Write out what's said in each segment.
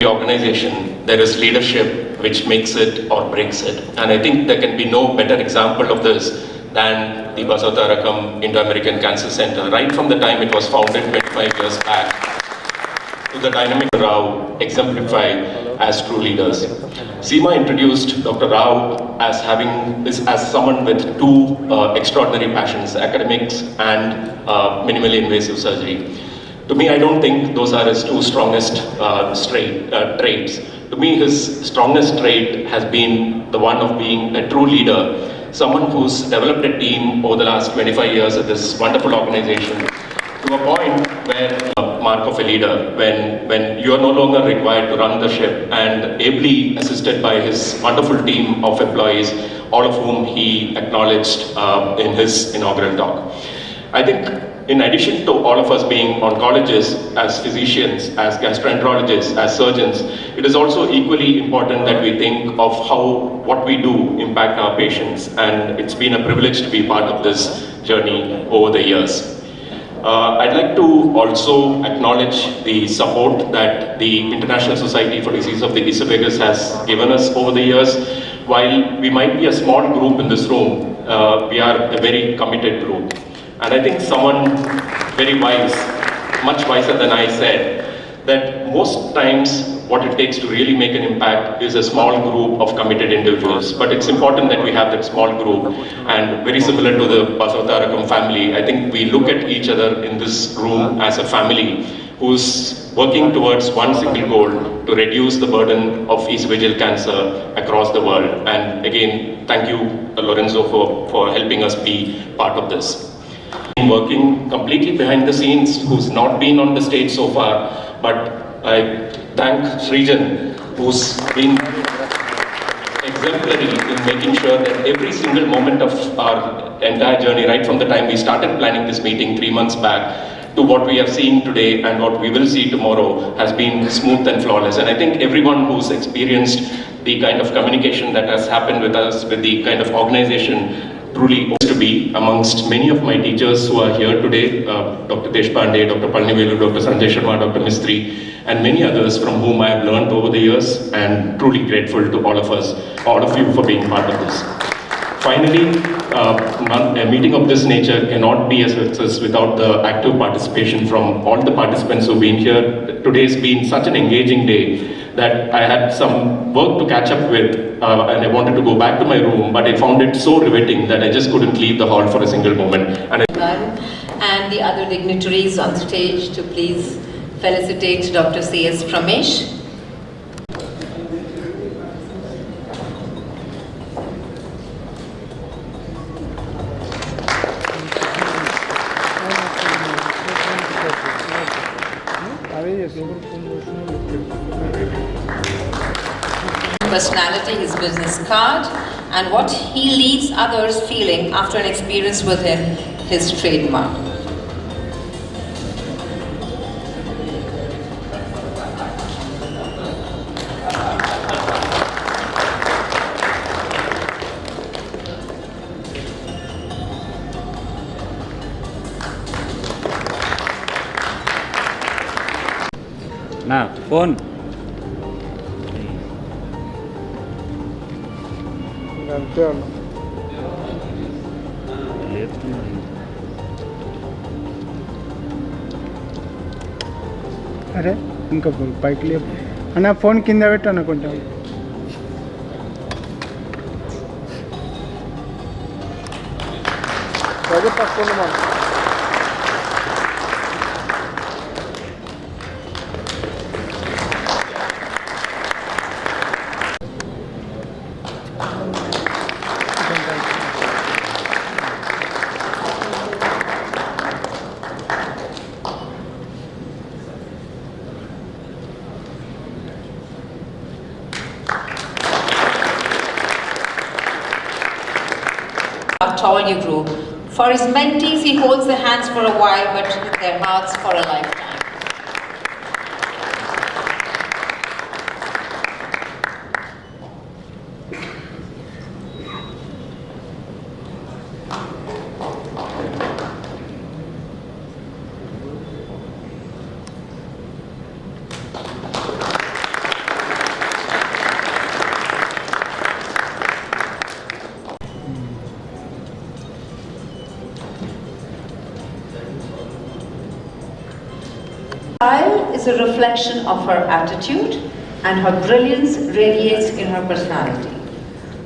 The organization, there is leadership which makes it or breaks it. And I think there can be no better example of this than the Basavata Indo-American Cancer Center. Right from the time it was founded 25 years back, to the dynamic Rao exemplify as true leaders. Seema introduced Dr. Rao as as someone with two extraordinary passions, academics and minimally invasive surgery. To me, I don't think those are his two strongest traits. To me, his strongest trait has been the one of being a true leader, someone who's developed a team over the last 25 years at this wonderful organization to a point where mark of a leader, when you are no longer required to run the ship, and ably assisted by his wonderful team of employees, all of whom he acknowledged in his inaugural talk. I think in addition to all of us being oncologists, as physicians, as gastroenterologists, as surgeons, it is also equally important that we think of how what we do impact our patients, and it's been a privilege to be part of this journey over the years. I'd like to also acknowledge the support that the International Society for Disease of the Esophagus has given us over the years. While we might be a small group in this room, we are a very committed group. And I think someone very wise, much wiser than I said, that most times what it takes to really make an impact is a small group of committed individuals. But it's important that we have that small group. And very similar to the Basavata family, I think we look at each other in this room as a family who's working towards one single goal: to reduce the burden of esophageal cancer across the world. And again, thank you, Lorenzo, for helping us be part of this. Working completely behind the scenes, who's not been on the stage so far, but I thank Srijan, who's been exemplary in making sure that every single moment of our entire journey, right from the time we started planning this meeting 3 months back to what we are seeing today and what we will see tomorrow, has been smooth and flawless. And I think everyone who's experienced the kind of communication that has happened with us, with the kind of organization, truly to be amongst many of my teachers who are here today, Dr. Deshpande, Dr. Palnivelu, Dr. Sanjay Sharma, Dr. Mistry, and many others from whom I have learned over the years, and truly grateful to all of us, all of you, for being part of this. Finally, a meeting of this nature cannot be a success without the active participation from all the participants who've been here. Today's been such an engaging day that I had some work to catch up with, and I wanted to go back to my room, but I found it so riveting that I just couldn't leave the hall for a single moment. And the other dignitaries on stage to please felicitate Dr. C.S. Pramesh. Personality, his business card, and what he leaves others feeling after an experience with him, his trademark. Now, phone. అరే ఇంకా పైకి లేపు అన్న phone కింద పెట్టు అనుకుంటా అదే పక్కన మనం How tall you grew. For his mentees, he holds their hands for a while, but their hearts for a lifetime. a reflection of her attitude, and her brilliance radiates in her personality.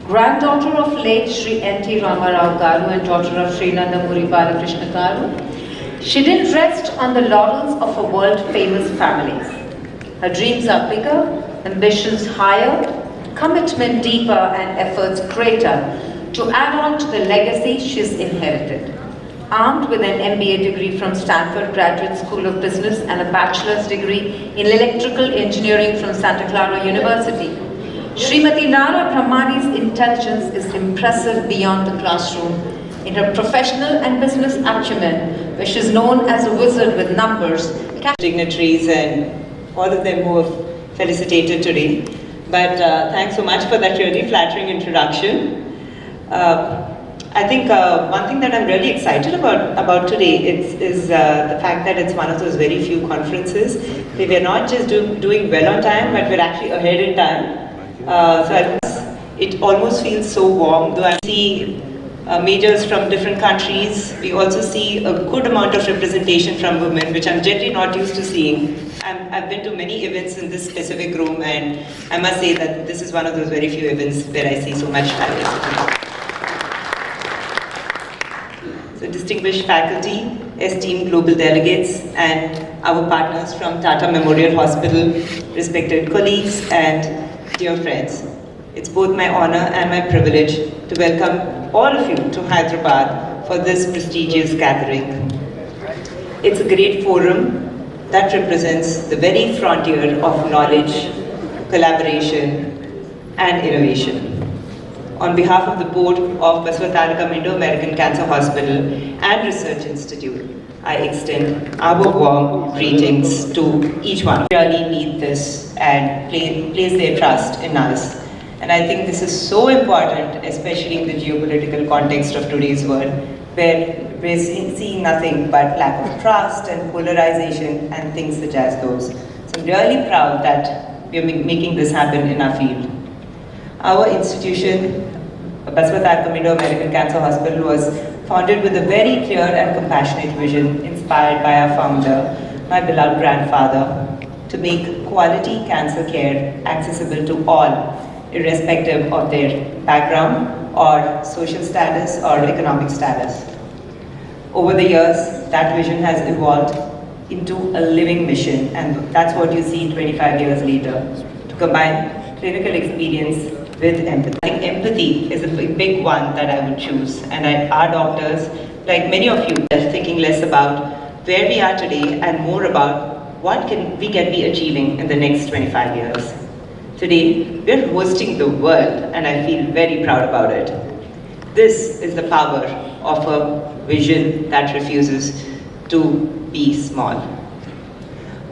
Granddaughter of late Sri N.T. Ramarao Garu and daughter of Sri Nandamuri Balakrishna Garu, she didn't rest on the laurels of her world-famous families. Her dreams are bigger, ambitions higher, commitment deeper, and efforts greater to add on to the legacy she's inherited. Armed with an MBA degree from Stanford Graduate School of Business and a bachelor's degree in electrical engineering from Santa Clara University, Srimati Nara Brahmani's intelligence is impressive beyond the classroom. In her professional and business acumen, where she's known as a wizard with numbers, dignitaries and all of them who have felicitated today. But thanks so much for that really flattering introduction. I think one thing that I'm really excited about today is the fact that it's one of those very few conferences where we're not just doing well on time, but we're actually ahead in time. It almost feels so warm, though I see majors from different countries. We also see a good amount of representation from women, which I'm generally not used to seeing. I've been to many events in this specific room, and I must say that this is one of those very few events where I see so much diversity. So distinguished faculty, esteemed global delegates, and our partners from Tata Memorial Hospital, respected colleagues, and dear friends. It's both my honor and my privilege to welcome all of you to Hyderabad for this prestigious gathering. It's a great forum that represents the very frontier of knowledge, collaboration, and innovation. On behalf of the board of Basavata Indo-American Cancer Hospital and Research Institute, I extend our warm greetings to each one. We really need this and place their trust in us. And I think this is so important, especially in the geopolitical context of today's world, where we're seeing nothing but lack of trust and polarization and things such as those. So I'm really proud that we are making this happen in our field. Our institution, Basavata Indo-American Cancer Hospital, was founded with a very clear and compassionate vision inspired by our founder, my beloved grandfather, to make quality cancer care accessible to all, irrespective of their background or social status or economic status. Over the years, that vision has evolved into a living mission, and that's what you see 25 years later, to combine clinical experience with empathy. I think empathy is a big one that I would choose, and our doctors, like many of you, are thinking less about where we are today and more about what we can be achieving in the next 25 years. Today, we're hosting the world, and I feel very proud about it. This is the power of a vision that refuses to be small.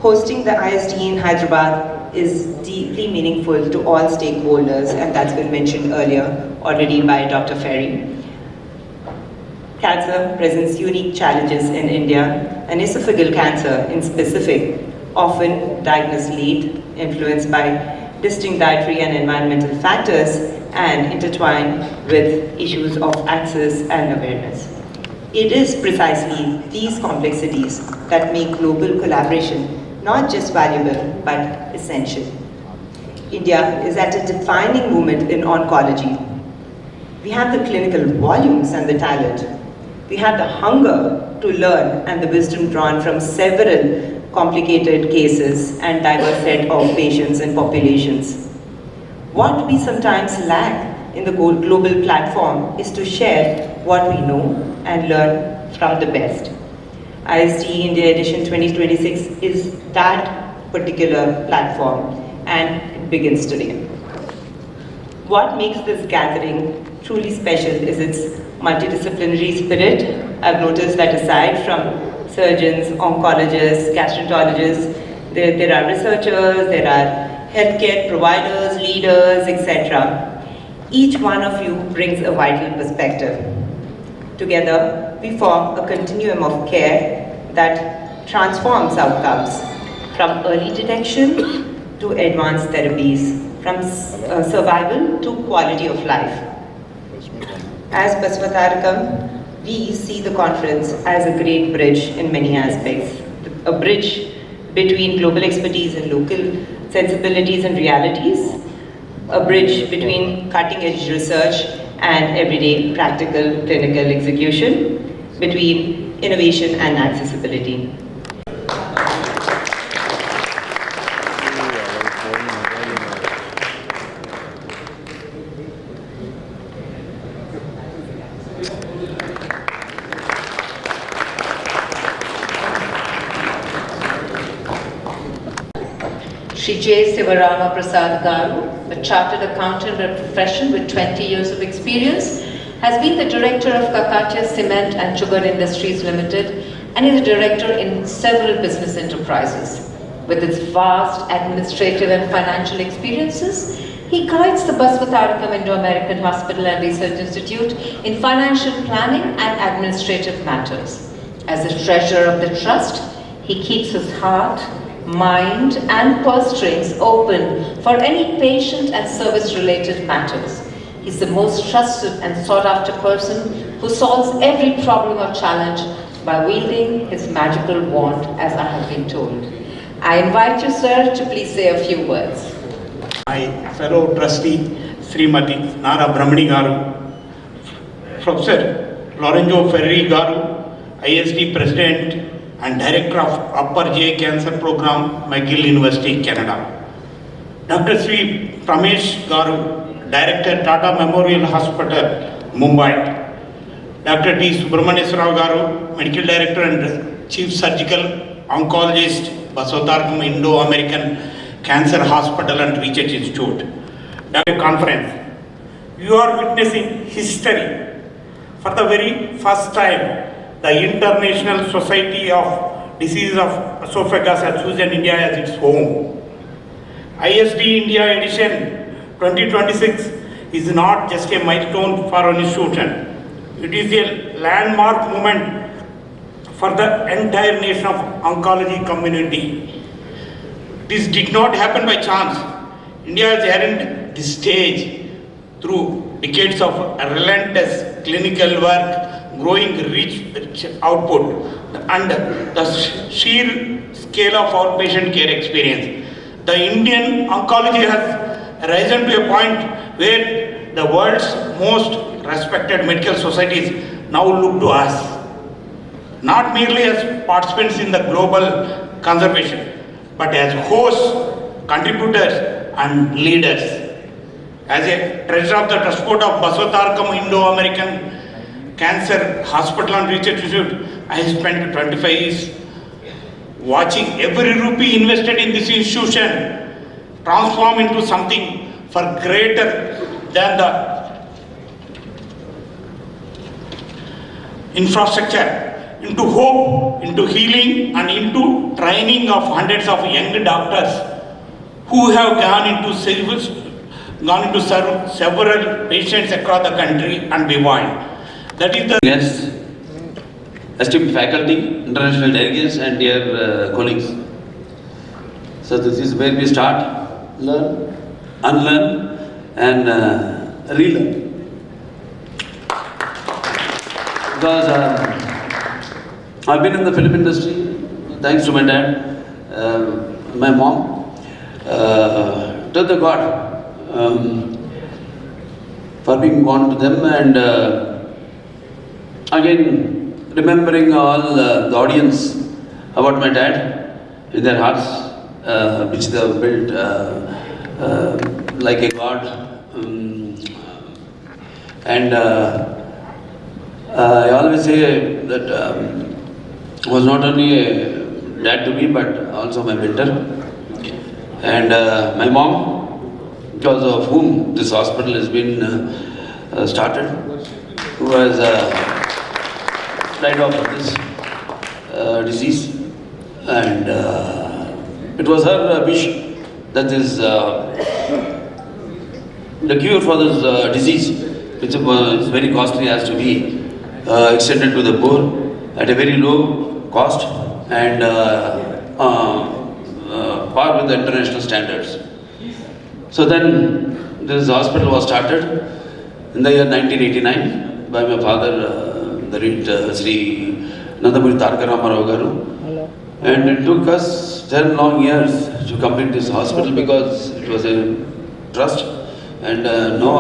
Hosting the ISD in Hyderabad is deeply meaningful to all stakeholders, and that's been mentioned earlier already by Dr. Ferry. Cancer presents unique challenges in India, and esophageal cancer in specific, often diagnosed late, influenced by distinct dietary and environmental factors, and intertwined with issues of access and awareness. It is precisely these complexities that make global collaboration not just valuable, but essential. India is at a defining moment in oncology. We have the clinical volumes and the talent. We have the hunger to learn and the wisdom drawn from several complicated cases and diverse set of patients and populations. What we sometimes lack in the global platform is to share what we know and learn from the best. ISD India Edition 2026 is that particular platform, and it begins today. What makes this gathering truly special is its multidisciplinary spirit. I've noticed that aside from surgeons, oncologists, gastroenterologists, there are researchers, there are healthcare providers, leaders, etc. Each one of you brings a vital perspective. Together, we form a continuum of care that transforms outcomes from early detection to advanced therapies, from survival to quality of life. As Basavata, we see the conference as a great bridge in many aspects. A bridge between global expertise and local sensibilities and realities, a bridge between cutting-edge research and everyday practical clinical execution, between innovation and accessibility. Shri J. Sivarama Prasad Garu, a chartered accountant by profession with 20 years of experience, has been the director of Kakatya Cement and Sugar Industries Limited and is a director in several business enterprises. With its vast administrative and financial experiences, he guides the Basavata Indo-American Hospital and Research Institute in financial planning and administrative matters. As the treasurer of the trust, he keeps his heart, mind and purse strings open for any patient and service related matters. He's the most trusted and sought after person who solves every problem or challenge by wielding his magical wand, as I have been told. I invite you, sir, to please say a few words. My fellow trustee Srimati Nara Brahmani Garu, Professor Lorenzo Ferri Garu, ISD President and Director of Upper J Cancer Program, McGill University, Canada. Dr. Sri Pramesh Garu, Director Tata Memorial Hospital, Mumbai. Dr. D. Subramaniasrao Garu, Medical Director and Chief Surgical Oncologist, Basavata Indo-American Cancer Hospital and Research Institute. Dr. Conference, you are witnessing history. For the very first time, the International Society of Disease of Esophagus has chosen India as its home. ISD India edition 2026 is not just a milestone for an institution. It is a landmark moment for the entire nation of oncology community. This did not happen by chance. India has earned this stage through decades of relentless clinical work, growing rich output and the sheer scale of our patient care experience. The Indian oncology has risen to a point where the world's most respected medical societies now look to us, not merely as participants in the global conservation, but as hosts, contributors and leaders. As a treasurer of the trust board of Basavata Indo-American Cancer Hospital and Research Institute, I spent 25 years watching every rupee invested in this institution transform into something far greater than the infrastructure, into hope, into healing and into training of hundreds of young doctors who have gone into serve several patients across the country and beyond. That is the guests, esteemed faculty, international delegates, and dear colleagues. So this is where we start, learn, unlearn, and relearn. Because I've been in the film industry thanks to my dad, my mom, to the God for being born to them, and again remembering all the audience about my dad in their hearts, which they have built like a God. And I always say that he was not only a dad to me but also my mentor. And my mom, because of whom this hospital has been started, who has died of this disease, and it was her wish that this the cure for this disease, which is very costly, has to be extended to the poor at a very low cost and par with the international standards. So then this hospital was started in the year 1989 by my father, the late Sri Nandamuri Tarka Ramarao Garu, And it took us 10 long years to complete this hospital because it was a trust and no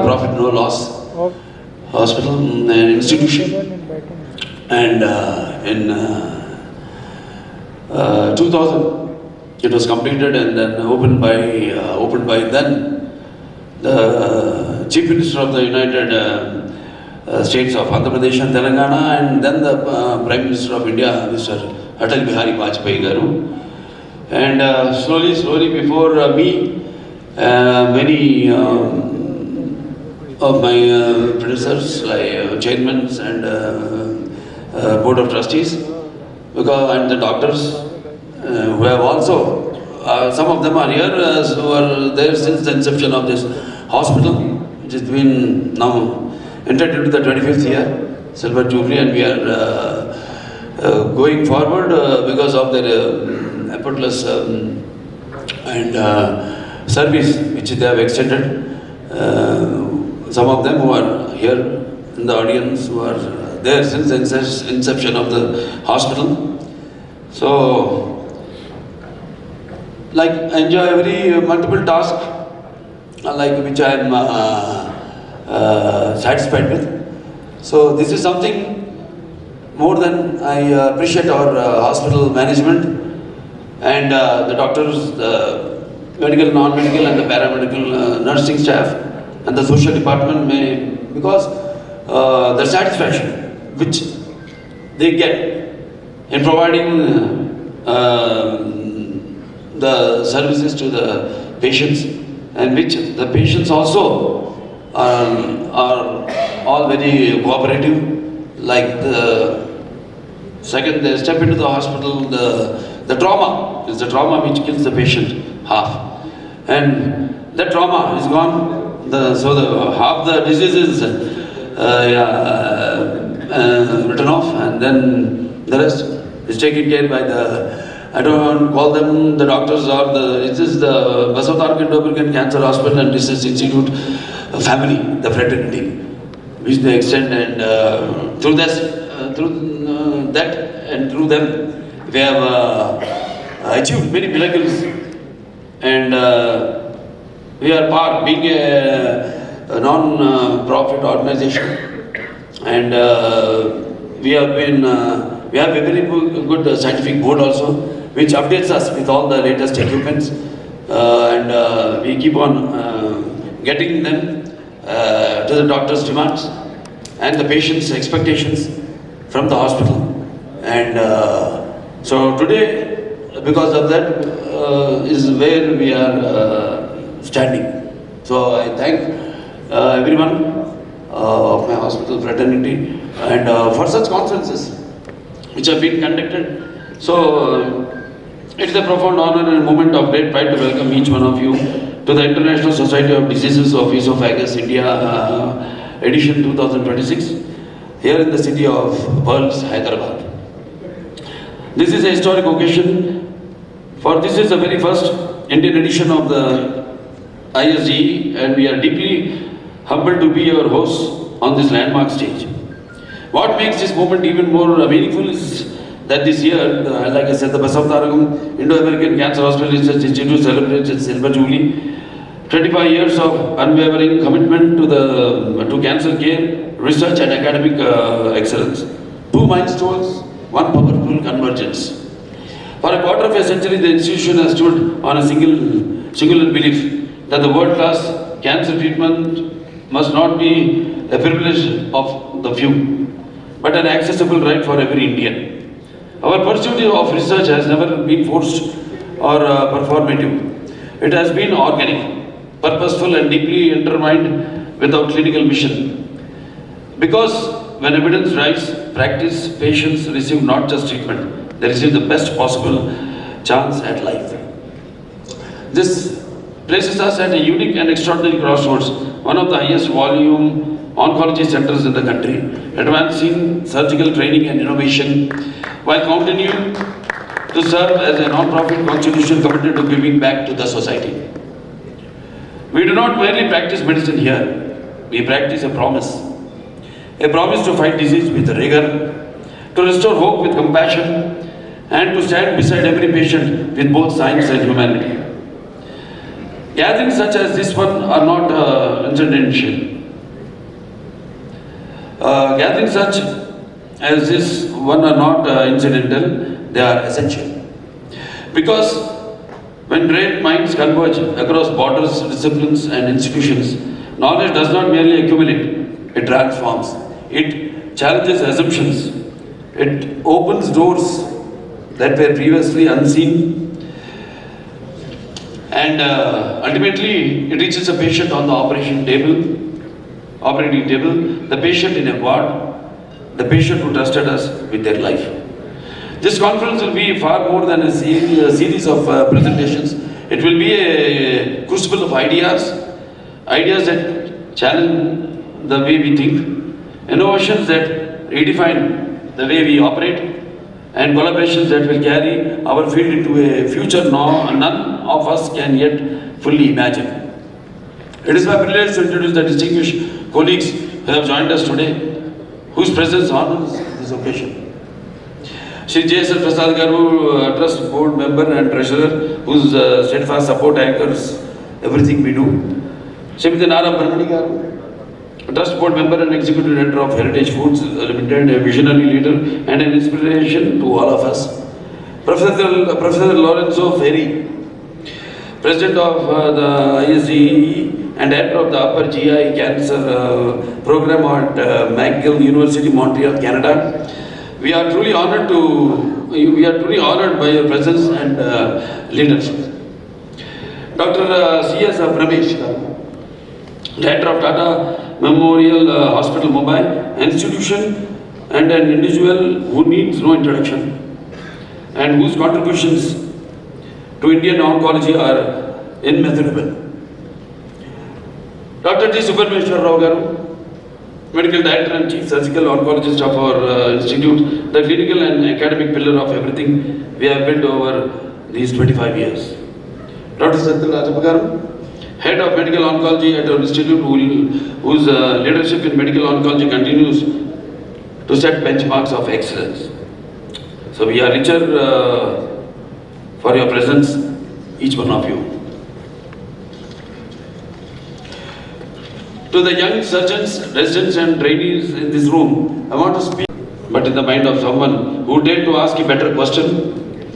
profit, no loss okay hospital, an institution. నేను బయట And in 2000, it was completed and then opened by then the Chief Minister of the United States of Andhra Pradesh and Telangana, and then the Prime Minister of India, Mr. Atal Bihari Vajpayee garu. And slowly before me, many of my predecessors, like chairmen and board of trustees, and the doctors who have also, some of them are here, who are there since the inception of this hospital, which has been now entered into the 25th year, Silver Jubilee, and we are going forward because of their effortless and service which they have extended. Some of them who are here in the audience, who are there since the inception of the hospital. So, like, I enjoy every multiple task, like which I am satisfied with. So, this is something more than I appreciate our hospital management and the doctors, the medical, non-medical, and the paramedical nursing staff, and the social department because the satisfaction which they get in providing the services to the patients, and which the patients also are all very cooperative. Like the second they step into the hospital, the trauma is the trauma which kills the patient half, and that trauma is gone. So half the disease is written off, and then the rest is taken care by the, I don't call them the doctors or it is the Basavata Cancer Hospital and Research Institute family, the fraternity, which they extend, and through that and through them, we have achieved many miracles, and we are being a non-profit organization, and we have a very good scientific board also, which updates us with all the latest equipments, and we keep on getting them to the doctor's demands and the patient's expectations from the hospital. And so today, because of that, is where we are standing. So I thank everyone of my hospital fraternity, and for such conferences which have been conducted. So it is a profound honor and a moment of great pride to welcome each one of you to the International Society of Diseases of Esophagus India edition 2026 here in the city of Pearls, Hyderabad. This is a historic occasion, for this is the very first Indian edition of the ISDE, and we are deeply humbled to be your hosts on this landmark stage. What makes this moment even more meaningful is that this year, like I said, the Basavata Indo-American Cancer Hospital Research Institute celebrates its Silver Jubilee, 25 years of unwavering commitment to cancer care, research and academic excellence. 2 milestones, 1 powerful convergence. For a quarter of a century, the institution has stood on a singular belief that the world-class cancer treatment must not be a privilege of the few, but an accessible right for every Indian. Our pursuit of research has never been forced or performative. It has been organic, purposeful, and deeply intertwined with our clinical mission. Because when evidence drives practice, patients receive not just treatment, they receive the best possible chance at life. This places us at a unique and extraordinary crossroads, one of the highest volume oncology centers in the country, advancing surgical training and innovation, while continuing to serve as a non-profit constitution committed to giving back to the society. We do not merely practice medicine here, we practice a promise to fight disease with rigor, to restore hope with compassion, and to stand beside every patient with both science and humanity. Gatherings such as this one are not incidental. Gatherings such as this one are not incidental, they are essential. Because when great minds converge across borders, disciplines and institutions, knowledge does not merely accumulate, it transforms. It challenges assumptions. It opens doors that were previously unseen. And ultimately, it reaches a patient on the operating table, the patient in a ward, the patient who trusted us with their life. This conference will be far more than a series of presentations. It will be a crucible of ideas that challenge the way we think, innovations that redefine the way we operate, and collaborations that will carry our field into a future none of us can yet fully imagine. It is my privilege to introduce the distinguished colleagues who have joined us today, whose presence honors this occasion. Shri J.S.L. Prasad Garu, Trust Board Member and Treasurer, whose steadfast support anchors everything we do. Shrimati Nara Brahmani Garu, Trust Board Member and Executive Director of Heritage Foods Limited, a visionary leader and an inspiration to all of us. Professor Lorenzo Ferri, President of the ISDE and Director of the Upper GI Cancer Program at McGill University, Montreal, Canada. We are truly honored by your presence and leadership. Dr. C.S. Pramesh, Director of Tata Memorial Hospital, Mumbai, an institution and an individual who needs no introduction and whose contributions to Indian oncology are immeasurable. Dr. T. Subrameshwar Rao Garu, Medical Director and Chief Surgical Oncologist of our institute, the clinical and academic pillar of everything we have built over these 25 years. Dr. Satyal Rajapagaram, Head of Medical Oncology at our institute, whose leadership in medical oncology continues to set benchmarks of excellence. So we are richer for your presence, each one of you. To the young surgeons, residents and trainees in this room, I want to speak, but in the mind of someone who dared to ask a better question.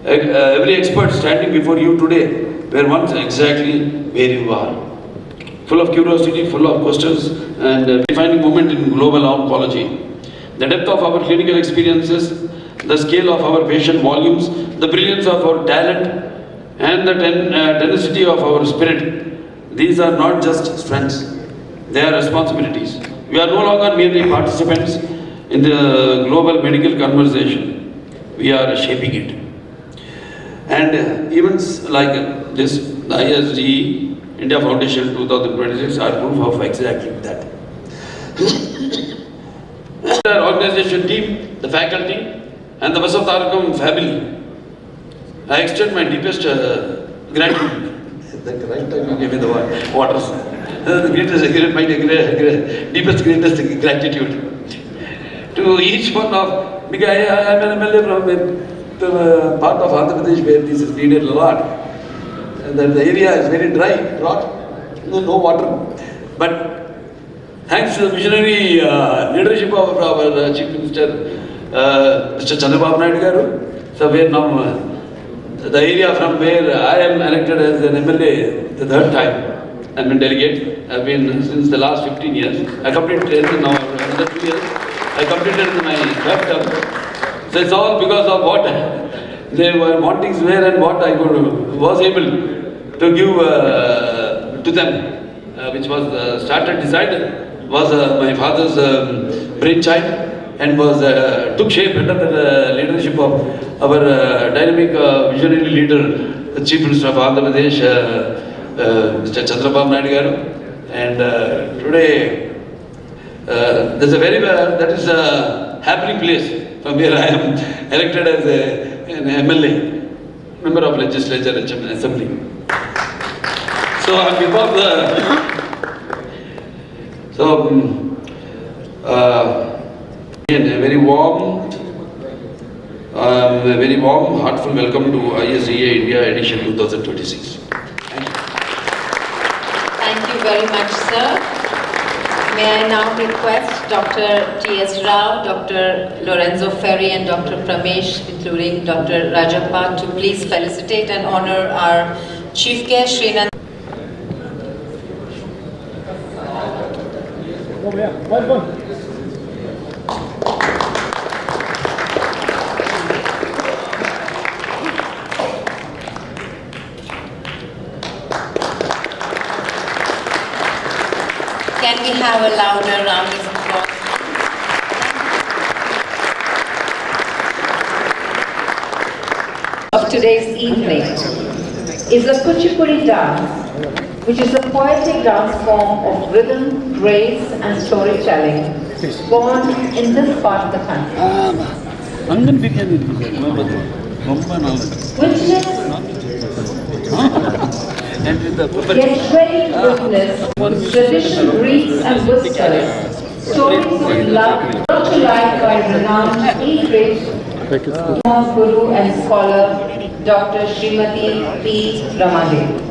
Every expert standing before you today were once exactly where you are. Full of curiosity, full of questions, and defining moment in global oncology. The depth of our clinical experiences, the scale of our patient volumes, the brilliance of our talent, and the tenacity of our spirit, these are not just strengths. They are responsibilities. We are no longer merely participants in the global medical conversation. We are shaping it. And events like this, the ISDE India Foundation 2026 are proof of exactly that. The organization team, the faculty, and the Basa family, I extend my deepest gratitude. The right time you gave me the water. The deepest gratitude to each one of, because I am an MLA from part of Andhra Pradesh where this is needed a lot. And the area is very dry, no water. But thanks to the visionary leadership of our Chief Minister, Mr. Chandrababu Naidu Garu, so where now the area from where I am elected as an MLA the third time. I've been delegate. I've been since the last 15 years. I completed now another 2 years. I completed my third term. So it's all because of what they were wanting where and what I was able to give to them, which was decided was my father's brainchild and was took shape under the leadership of our dynamic visionary leader, the Chief Minister of Andhra Pradesh, Mr. Chandrababu Naidu Garu. And today there's a that is a happy place from where I am elected as an MLA, member of legislature and assembly. So on behalf of again, a very warm A very warm, heartfelt welcome to ISDA India edition 2026. Thank you very much, sir. May I now request Dr. T.S. Rao, Dr. Lorenzo Ferri and Dr. Pramesh, including Dr. Rajappa, to please felicitate and honor our Chief Guest, Srinand. Can we have a louder round of applause? Of today's evening is the Kuchipudi dance, which is a poetic dance form of rhythm, grace and storytelling, born in this part of the country. Yet ready to witness tradition, breeds and whispers, stories of love brought to life by renowned e-rich guru and scholar Dr. Srimati P. Ramadev.